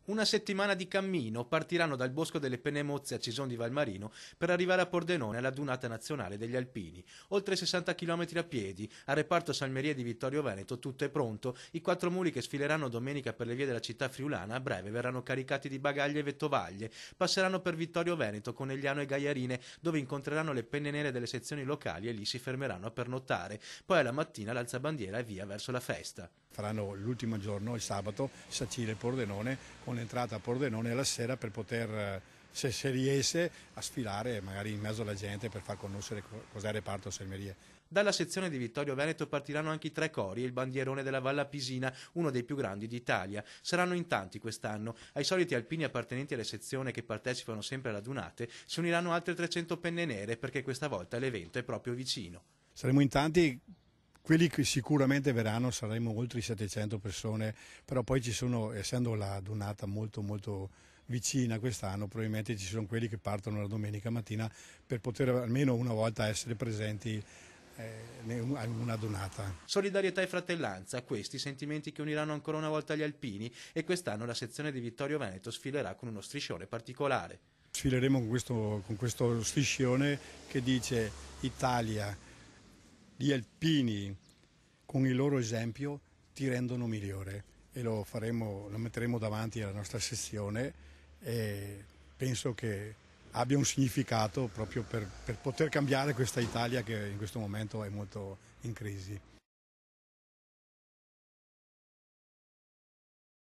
Una settimana di cammino, partiranno dal Bosco delle Pennemozze a Cison di Valmarino per arrivare a Pordenone alla Dunata Nazionale degli Alpini. Oltre 60 km a piedi, a reparto Salmeria di Vittorio Veneto tutto è pronto, i 4 muli che sfileranno domenica per le vie della città friulana a breve verranno caricati di bagaglie e vettovaglie, passeranno per Vittorio Veneto, Conegliano e Gaiarine dove incontreranno le penne nere delle sezioni locali e lì si fermeranno a pernottare, poi alla mattina l'alzabandiera e via verso la festa. Faranno l'ultimo giorno, il sabato, Sacile Pordenone, con l'entrata a Pordenone alla sera per poter, se riesce, a sfilare magari in mezzo alla gente per far conoscere cos'è il reparto Salmeria. Dalla sezione di Vittorio Veneto partiranno anche i 3 cori e il bandierone della Valla Pisina, uno dei più grandi d'Italia. Saranno in tanti quest'anno. Ai soliti alpini appartenenti alle sezioni che partecipano sempre alla Dunate si uniranno altre 300 penne nere perché questa volta l'evento è proprio vicino. Saremo in tanti. Quelli che sicuramente verranno saremo oltre 700 persone, però poi ci sono, essendo la Dunata molto vicina quest'anno, probabilmente ci sono quelli che partono la domenica mattina per poter almeno una volta essere presenti in una Dunata. Solidarietà e fratellanza, questi sentimenti che uniranno ancora una volta gli alpini e quest'anno la sezione di Vittorio Veneto sfilerà con uno striscione particolare. Sfileremo con questo striscione che dice Italia, gli alpini con il loro esempio ti rendono migliore, e lo metteremo davanti alla nostra sezione e penso che abbia un significato proprio per poter cambiare questa Italia che in questo momento è molto in crisi.